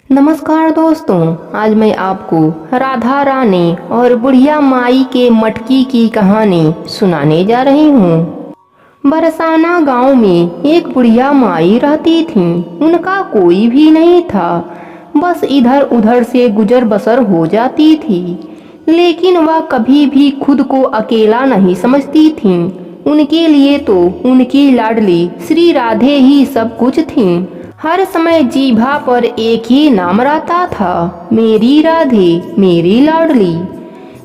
नमस्कार दोस्तों, आज मैं आपको राधा रानी और बुढ़िया माई के मटकी की कहानी सुनाने जा रही हूँ। बरसाना गांव में एक बुढ़िया माई रहती थी। उनका कोई भी नहीं था, बस इधर उधर से गुजर बसर हो जाती थी। लेकिन वह कभी भी खुद को अकेला नहीं समझती थी। उनके लिए तो उनकी लाडली श्री राधे ही सब कुछ थी। हर समय जीभा पर एक ही नाम रहता था, मेरी राधे, मेरी लाडली।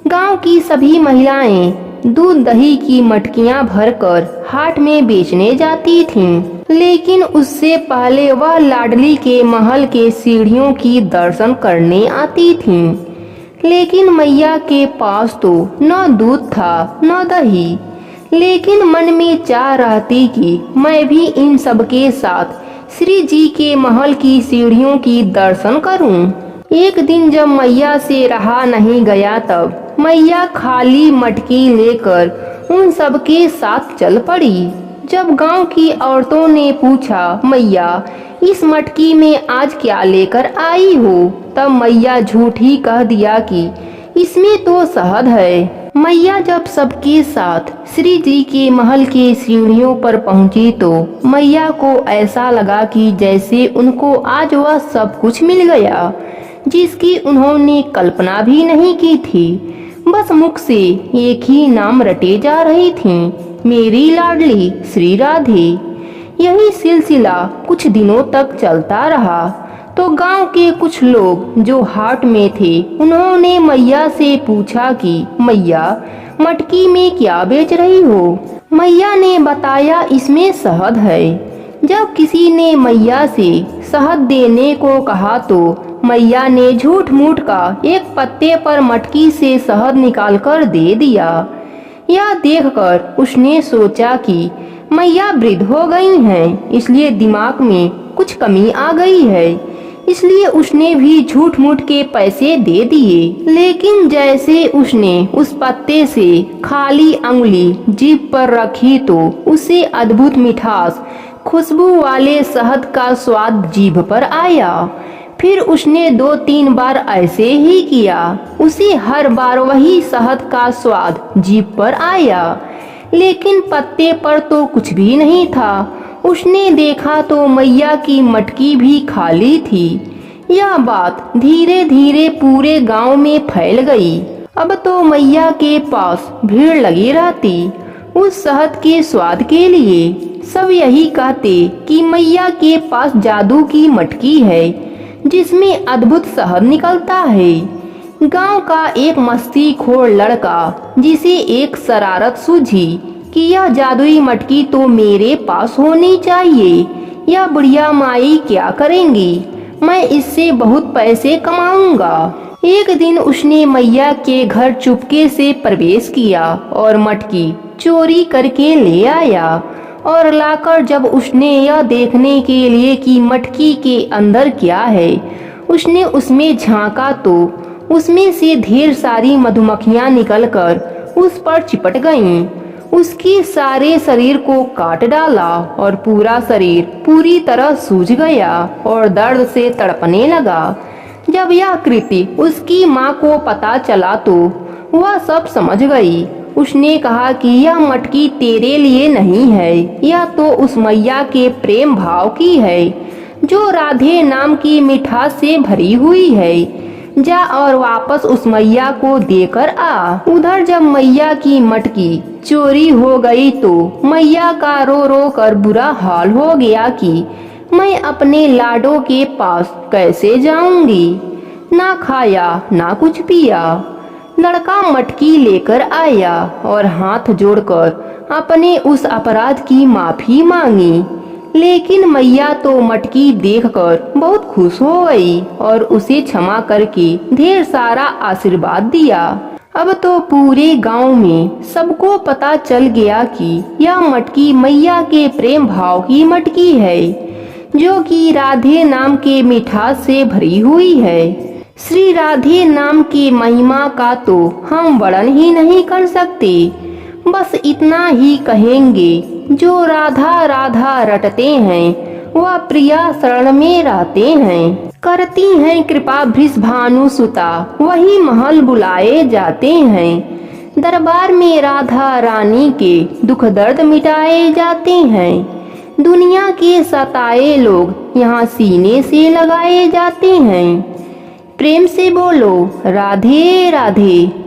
गांव की सभी महिलाएं दूध दही की मटकियां भरकर हाट में बेचने जाती थीं। लेकिन उससे पहले वह लाडली के महल के सीढ़ियों की दर्शन करने आती थीं। लेकिन मैया के पास तो न दूध था न दही। लेकिन मन में चाह रहती कि मैं भी इन सब के साथ श्री जी के महल की सीढ़ियों की दर्शन करूं। एक दिन जब मैया से रहा नहीं गया, तब मैया खाली मटकी लेकर उन सब के साथ चल पड़ी। जब गांव की औरतों ने पूछा, मैया इस मटकी में आज क्या लेकर आई हो, तब मैया झूठ ही कह दिया कि इसमें तो शहद है। मैया जब सबके साथ श्री जी के महल के सीढ़ियों पर पहुंची तो मैया को ऐसा लगा कि जैसे उनको आज वह सब कुछ मिल गया जिसकी उन्होंने कल्पना भी नहीं की थी। बस मुख से एक ही नाम रटे जा रही थी, मेरी लाडली श्री राधे। यही सिलसिला कुछ दिनों तक चलता रहा। तो गांव के कुछ लोग जो हाट में थे, उन्होंने मैया से पूछा कि मैया मटकी में क्या बेच रही हो। मैया ने बताया, इसमें शहद है। जब किसी ने मैया से शहद देने को कहा तो मैया ने झूठ मूठ का एक पत्ते पर मटकी से शहद निकालकर दे दिया। यह देखकर उसने सोचा कि मैया वृद्ध हो गई हैं, इसलिए दिमाग में कुछ कमी आ गई है। इसलिए उसने भी झूठ मूठ के पैसे दे दिए। लेकिन जैसे उसने उस पत्ते से खाली अंगुली जीभ पर रखी तो उसे अद्भुत मिठास, खुशबू वाले शहद का स्वाद जीभ पर आया। फिर उसने 2-3 बार ऐसे ही किया। उसे हर बार वही शहद का स्वाद जीभ पर आया, लेकिन पत्ते पर तो कुछ भी नहीं था। उसने देखा तो मैया की मटकी भी खाली थी। यह बात धीरे धीरे पूरे गांव में फैल गई। अब तो मैया के पास भीड़ लगी रहती उस शहद के स्वाद के लिए। सब यही कहते कि मैया के पास जादू की मटकी है जिसमें अद्भुत शहद निकलता है। गांव का एक मस्तीखोर लड़का, जिसे एक शरारत सूझी कि यह जादुई मटकी तो मेरे पास होनी चाहिए। यह बुढ़िया माई क्या करेंगी, मैं इससे बहुत पैसे कमाऊंगा। एक दिन उसने मैया के घर चुपके से प्रवेश किया और मटकी चोरी करके ले आया। और लाकर जब उसने यह देखने के लिए कि मटकी के अंदर क्या है, उसने उसमें झांका तो उसमें से ढेर सारी मधुमक्खियां निकलकर उस पर चिपट गईं। उसके सारे शरीर को काट डाला और पूरा शरीर पूरी तरह सूज गया और दर्द से तड़पने लगा। जब यह कृत्य उसकी माँ को पता चला तो वह सब समझ गई। उसने कहा कि यह मटकी तेरे लिए नहीं है, यह तो उस मैया के प्रेम भाव की है जो राधे नाम की मिठास से भरी हुई है। जा और वापस उस मैया को देकर आ। उधर जब मैया की मटकी चोरी हो गई तो मैया का रो रो कर बुरा हाल हो गया कि मैं अपने लाडो के पास कैसे जाऊंगी। ना खाया ना कुछ पिया। लड़का मटकी लेकर आया और हाथ जोड़कर अपने उस अपराध की माफी मांगी। लेकिन मैया तो मटकी देखकर बहुत खुश हो गई और उसे क्षमा करके ढेर सारा आशीर्वाद दिया। अब तो पूरे गांव में सबको पता चल गया कि यह मटकी मैया के प्रेम भाव की मटकी है, जो कि राधे नाम के मिठास से भरी हुई है। श्री राधे नाम की महिमा का तो हम वर्णन ही नहीं कर सकते। बस इतना ही कहेंगे, जो राधा राधा रटते हैं वह प्रिया शरण में रहते हैं। करती हैं कृपा वृषभानु सुता, वही महल बुलाए जाते हैं। दरबार में राधा रानी के दुख दर्द मिटाए जाते हैं। दुनिया के सताए लोग यहाँ सीने से लगाए जाते हैं। प्रेम से बोलो राधे राधे।